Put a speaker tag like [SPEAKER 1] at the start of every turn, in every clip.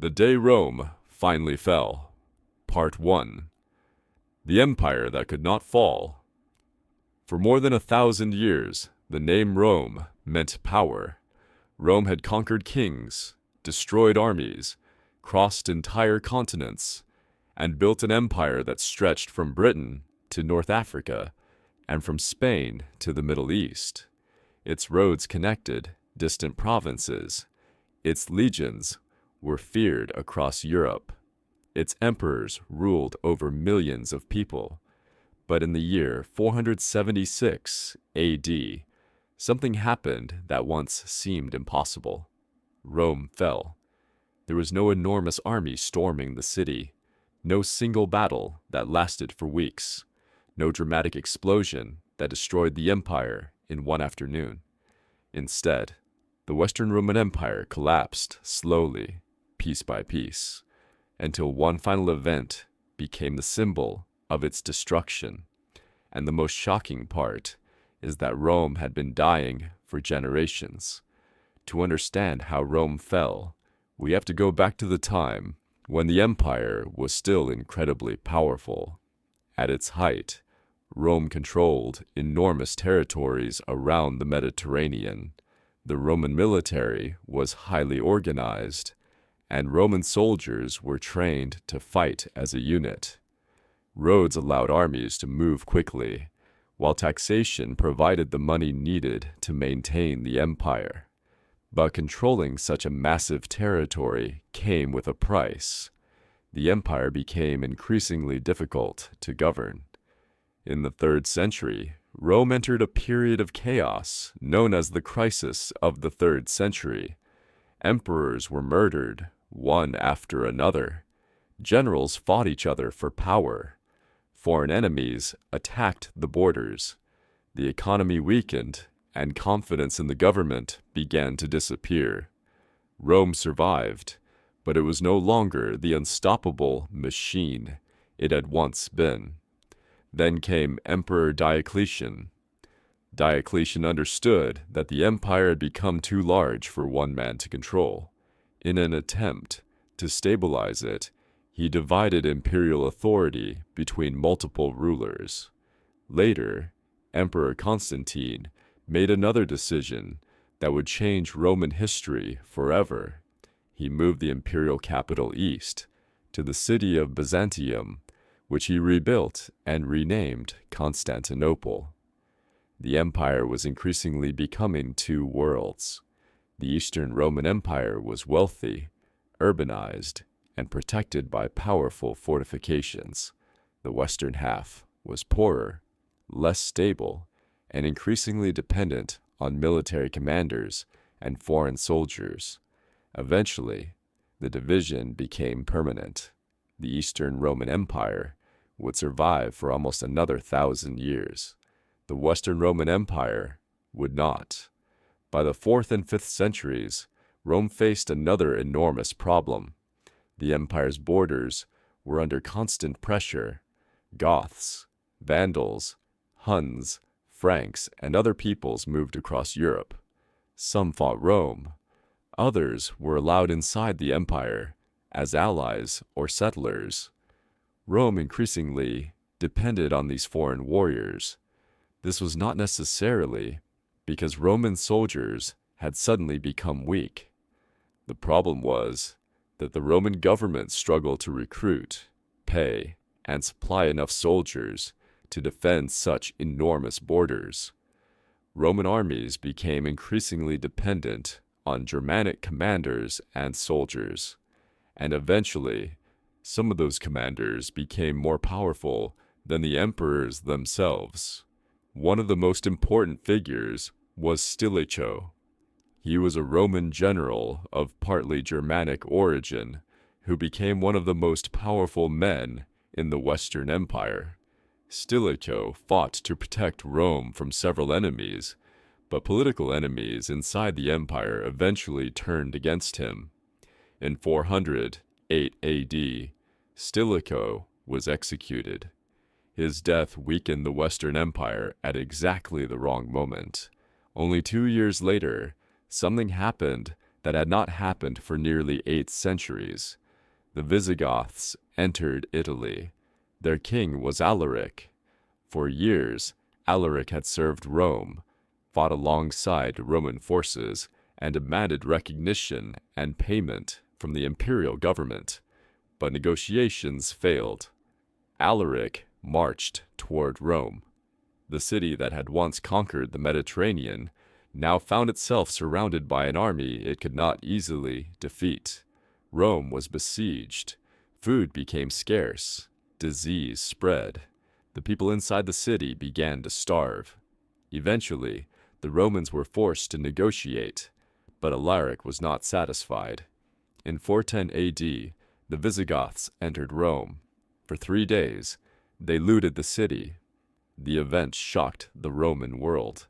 [SPEAKER 1] The Day Rome Finally Fell. Part 1. The Empire That Could Not Fall. For more than 1,000 years, the name Rome meant power. Rome had conquered kings, destroyed armies, crossed entire continents, and built an empire that stretched from Britain to North Africa and from Spain to the Middle East. Its roads connected distant provinces. Its legions were feared across Europe. Its emperors ruled over millions of people. But in the year 476 AD, something happened that once seemed impossible. Rome fell. There was no enormous army storming the city, no single battle that lasted for weeks, no dramatic explosion that destroyed the empire in one afternoon. Instead, the Western Roman Empire collapsed slowly, piece by piece, until one final event became the symbol of its destruction. And the most shocking part is that Rome had been dying for generations. To understand how Rome fell, we have to go back to the time when the empire was still incredibly powerful. At its height, Rome controlled enormous territories around the Mediterranean. The Roman military was highly organized, and Roman soldiers were trained to fight as a unit. Roads allowed armies to move quickly, while taxation provided the money needed to maintain the empire. But controlling such a massive territory came with a price. The empire became increasingly difficult to govern. In the 3rd century, Rome entered a period of chaos known as the Crisis of the 3rd Century. Emperors were murdered, one after another. Generals fought each other for power. Foreign enemies attacked the borders. The economy weakened, and confidence in the government began to disappear. Rome survived, but it was no longer the unstoppable machine it had once been. Then came Emperor Diocletian. Diocletian understood that the empire had become too large for one man to control. In an attempt to stabilize it, he divided imperial authority between multiple rulers. Later, Emperor Constantine made another decision that would change Roman history forever. He moved the imperial capital east to the city of Byzantium, which he rebuilt and renamed Constantinople. The empire was increasingly becoming two worlds. The Eastern Roman Empire was wealthy, urbanized, and protected by powerful fortifications. The western half was poorer, less stable, and increasingly dependent on military commanders and foreign soldiers. Eventually, the division became permanent. The Eastern Roman Empire would survive for almost another 1,000 years. The Western Roman Empire would not. By the 4th and 5th centuries, Rome faced another enormous problem. The empire's borders were under constant pressure. Goths, Vandals, Huns, Franks, and other peoples moved across Europe. Some fought Rome. Others were allowed inside the empire as allies or settlers. Rome increasingly depended on these foreign warriors. This was not necessarily because Roman soldiers had suddenly become weak. The problem was that the Roman government struggled to recruit, pay, and supply enough soldiers to defend such enormous borders. Roman armies became increasingly dependent on Germanic commanders and soldiers, and eventually, some of those commanders became more powerful than the emperors themselves. One of the most important figures was Stilicho. He was a Roman general of partly Germanic origin who became one of the most powerful men in the Western Empire. Stilicho fought to protect Rome from several enemies, but political enemies inside the empire eventually turned against him. In 408 AD, Stilicho was executed. His death weakened the Western Empire at exactly the wrong moment. Only 2 years later, something happened that had not happened for nearly 8 centuries. The Visigoths entered Italy. Their king was Alaric. For years, Alaric had served Rome, fought alongside Roman forces, and demanded recognition and payment from the imperial government. But negotiations failed. Alaric marched toward Rome. The city that had once conquered the Mediterranean now found itself surrounded by an army it could not easily defeat. Rome was besieged. Food became scarce. Disease spread. The people inside the city began to starve. Eventually, the Romans were forced to negotiate, but Alaric was not satisfied. In 410 AD, the Visigoths entered Rome. For 3 days, they looted the city. The event shocked the Roman world.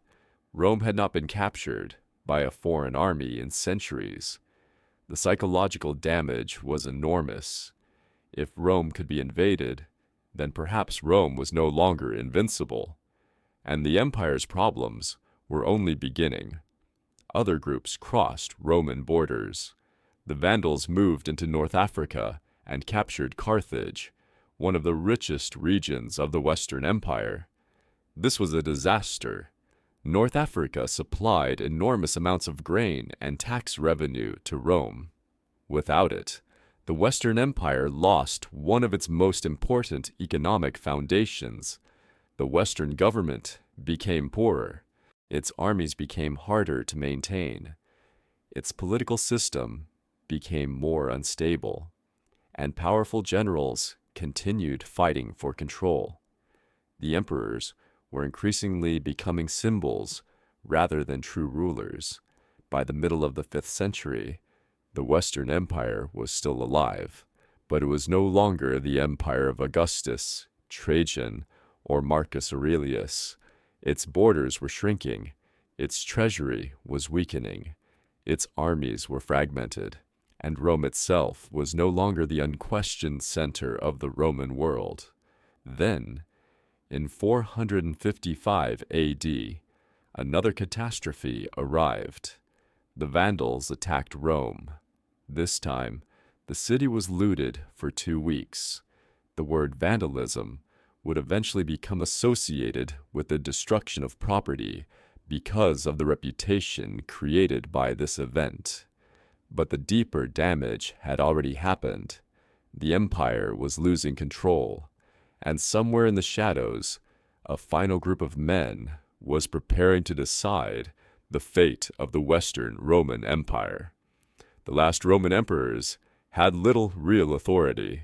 [SPEAKER 1] Rome had not been captured by a foreign army in centuries. The psychological damage was enormous. If Rome could be invaded, then perhaps Rome was no longer invincible, and the empire's problems were only beginning. Other groups crossed Roman borders. The Vandals moved into North Africa and captured Carthage, one of the richest regions of the Western Empire. This was a disaster. North Africa supplied enormous amounts of grain and tax revenue to Rome. Without it, the Western Empire lost one of its most important economic foundations. The Western government became poorer. Its armies became harder to maintain. Its political system became more unstable, and powerful generals continued fighting for control. The emperors were increasingly becoming symbols rather than true rulers. By the middle of the 5th century, the Western Empire was still alive, but it was no longer the empire of Augustus, Trajan, or Marcus Aurelius. Its borders were shrinking, its treasury was weakening, its armies were fragmented, and Rome itself was no longer the unquestioned center of the Roman world. Then, in 455 AD, another catastrophe arrived. The Vandals attacked Rome. This time, the city was looted for 2 weeks. The word vandalism would eventually become associated with the destruction of property because of the reputation created by this event. But the deeper damage had already happened. The empire was losing control, and somewhere in the shadows, a final group of men was preparing to decide the fate of the Western Roman Empire. The last Roman emperors had little real authority.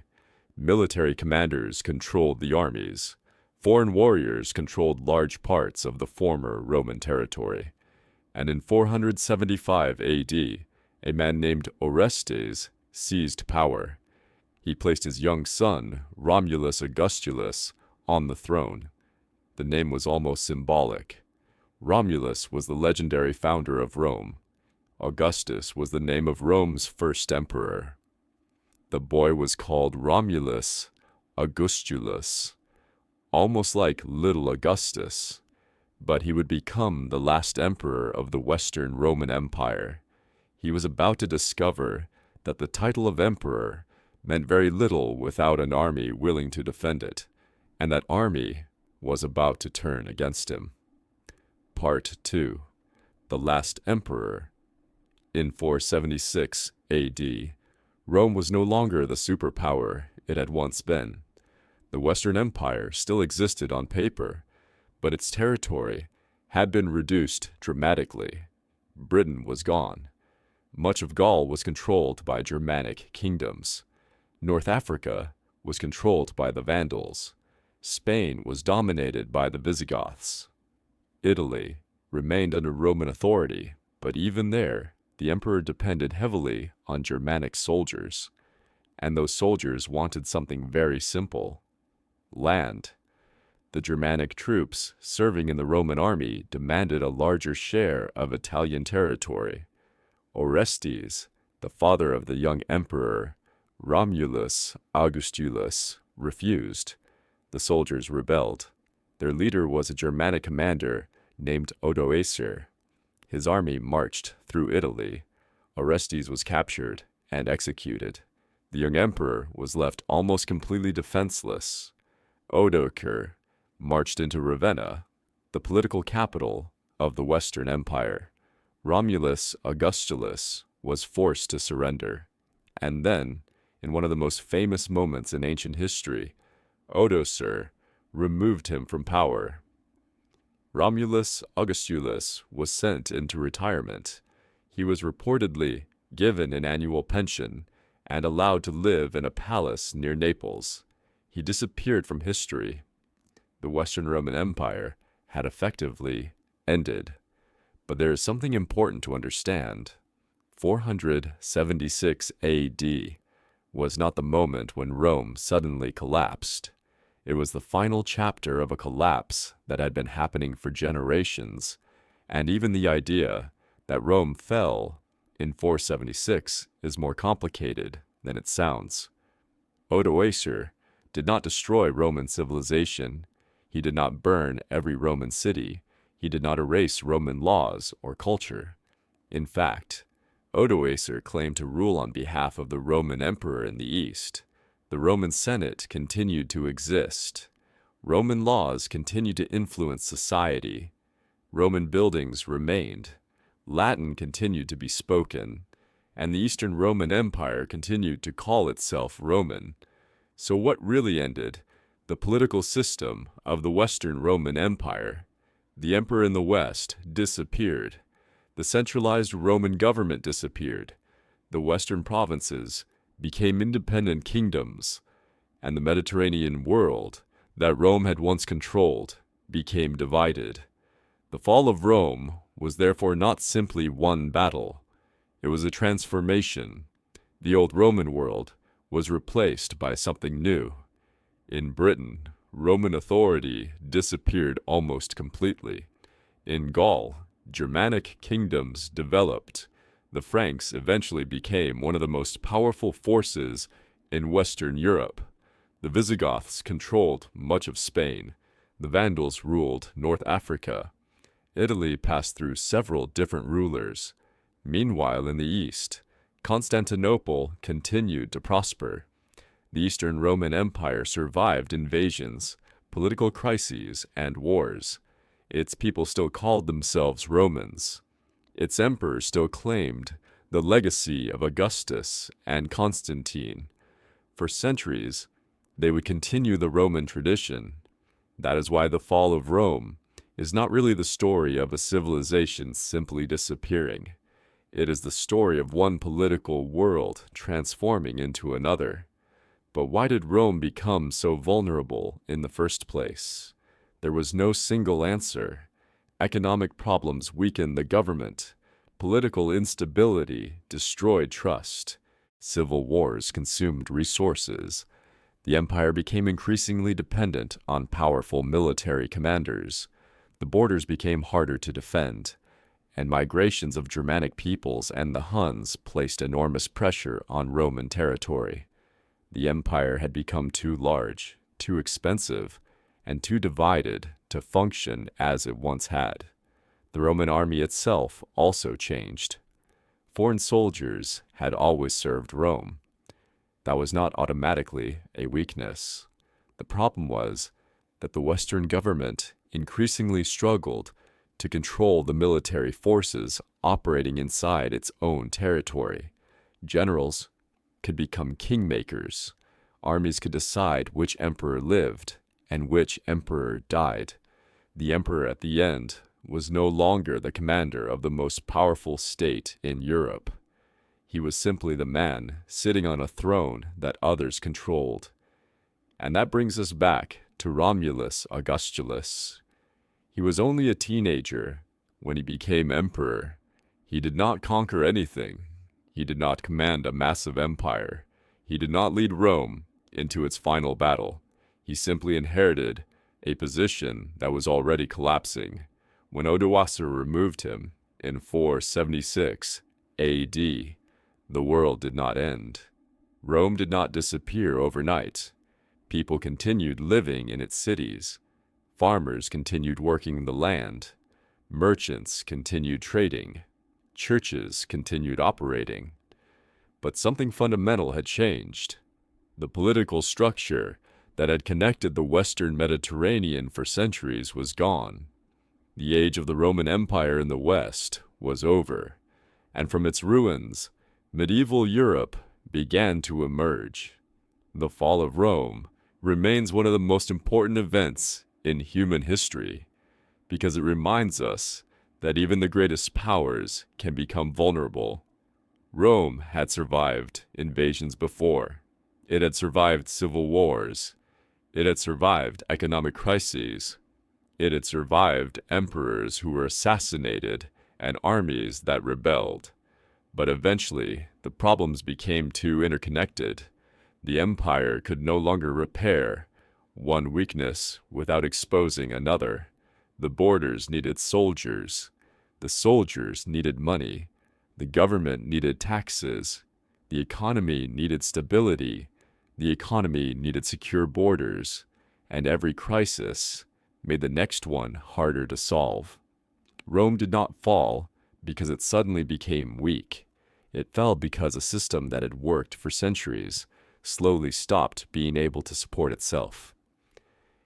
[SPEAKER 1] Military commanders controlled the armies. Foreign warriors controlled large parts of the former Roman territory. And in 475 AD, a man named Orestes seized power. He placed his young son, Romulus Augustulus, on the throne. The name was almost symbolic. Romulus was the legendary founder of Rome. Augustus was the name of Rome's first emperor. The boy was called Romulus Augustulus, almost like little Augustus, but he would become the last emperor of the Western Roman Empire. He was about to discover that the title of emperor meant very little without an army willing to defend it, and that army was about to turn against him. Part 2. The Last Emperor. In 476 AD, Rome was no longer the superpower it had once been. The Western Empire still existed on paper, but its territory had been reduced dramatically. Britain was gone. Much of Gaul was controlled by Germanic kingdoms. North Africa was controlled by the Vandals. Spain was dominated by the Visigoths. Italy remained under Roman authority, but even there, the emperor depended heavily on Germanic soldiers. And those soldiers wanted something very simple: land. The Germanic troops serving in the Roman army demanded a larger share of Italian territory. Orestes, the father of the young emperor, Romulus Augustulus, refused. The soldiers rebelled. Their leader was a Germanic commander named Odoacer. His army marched through Italy. Orestes was captured and executed. The young emperor was left almost completely defenseless. Odoacer marched into Ravenna, the political capital of the Western Empire. Romulus Augustulus was forced to surrender. And then, in one of the most famous moments in ancient history, Odoacer removed him from power. Romulus Augustulus was sent into retirement. He was reportedly given an annual pension and allowed to live in a palace near Naples. He disappeared from history. The Western Roman Empire had effectively ended. But there is something important to understand. 476 AD was not the moment when Rome suddenly collapsed. It was the final chapter of a collapse that had been happening for generations, and even the idea that Rome fell in 476 is more complicated than it sounds. Odoacer did not destroy Roman civilization. He did not burn every Roman city. He did not erase Roman laws or culture. In fact, Odoacer claimed to rule on behalf of the Roman emperor in the East. The Roman Senate continued to exist. Roman laws continued to influence society. Roman buildings remained. Latin continued to be spoken, and the Eastern Roman Empire continued to call itself Roman. So what really ended? The political system of the Western Roman Empire. The emperor in the West disappeared. The centralized Roman government disappeared. The Western provinces became independent kingdoms, and the Mediterranean world that Rome had once controlled became divided. The fall of Rome was therefore not simply one battle. It was a transformation. The old Roman world was replaced by something new. In Britain, Roman authority disappeared almost completely. In Gaul, Germanic kingdoms developed. The Franks eventually became one of the most powerful forces in Western Europe. The Visigoths controlled much of Spain. The Vandals ruled North Africa. Italy passed through several different rulers. Meanwhile, in the East, Constantinople continued to prosper. The Eastern Roman Empire survived invasions, political crises, and wars. Its people still called themselves Romans. Its emperors still claimed the legacy of Augustus and Constantine. For centuries, they would continue the Roman tradition. That is why the fall of Rome is not really the story of a civilization simply disappearing. It is the story of one political world transforming into another. But why did Rome become so vulnerable in the first place? There was no single answer. Economic problems weakened the government. Political instability destroyed trust. Civil wars consumed resources. The empire became increasingly dependent on powerful military commanders. The borders became harder to defend, and migrations of Germanic peoples and the Huns placed enormous pressure on Roman territory. The empire had become too large, too expensive, and too divided to function as it once had. The Roman army itself also changed. Foreign soldiers had always served Rome. That was not automatically a weakness. The problem was that the Western government increasingly struggled to control the military forces operating inside its own territory. Generals could become kingmakers. Armies could decide which emperor lived and which emperor died. The emperor at the end was no longer the commander of the most powerful state in Europe. He was simply the man sitting on a throne that others controlled. And that brings us back to Romulus Augustulus. He was only a teenager when he became emperor. He did not conquer anything. He did not command a massive empire. He did not lead Rome into its final battle. He simply inherited a position that was already collapsing. When Odoacer removed him in 476 AD, the world did not end. Rome did not disappear overnight. People continued living in its cities. Farmers continued working the land. Merchants continued trading. churches continued operating. But something fundamental had changed. The political structure that had connected the Western Mediterranean for centuries was gone. The age of the Roman Empire in the West was over, and from its ruins, medieval Europe began to emerge. The fall of Rome remains one of the most important events in human history, because it reminds us that even the greatest powers can become vulnerable. Rome had survived invasions before. It had survived civil wars. It had survived economic crises. It had survived emperors who were assassinated and armies that rebelled. But eventually, the problems became too interconnected. The empire could no longer repair one weakness without exposing another. The borders needed soldiers. The soldiers needed money. The government needed taxes. The economy needed stability. The economy needed secure borders. And every crisis made the next one harder to solve. Rome did not fall because it suddenly became weak. It fell because a system that had worked for centuries slowly stopped being able to support itself.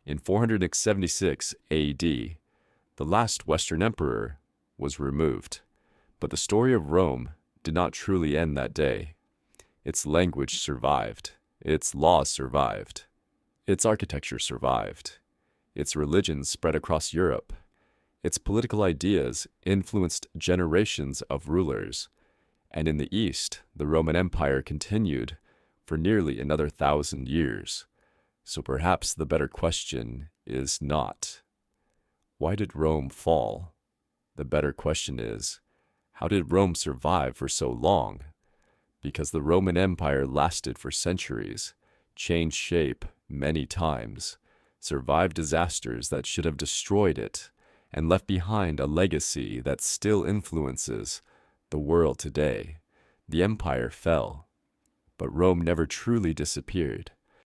[SPEAKER 1] In 476 AD, the last Western emperor was removed, but the story of Rome did not truly end that day. Its language survived. Its laws survived. Its architecture survived. Its religion spread across Europe. Its political ideas influenced generations of rulers. And in the East, the Roman Empire continued for nearly another 1,000 years. So perhaps the better question is not, why did Rome fall? The better question is, how did Rome survive for so long? Because the Roman Empire lasted for centuries, changed shape many times, survived disasters that should have destroyed it, and left behind a legacy that still influences the world today. The empire fell, but Rome never truly disappeared.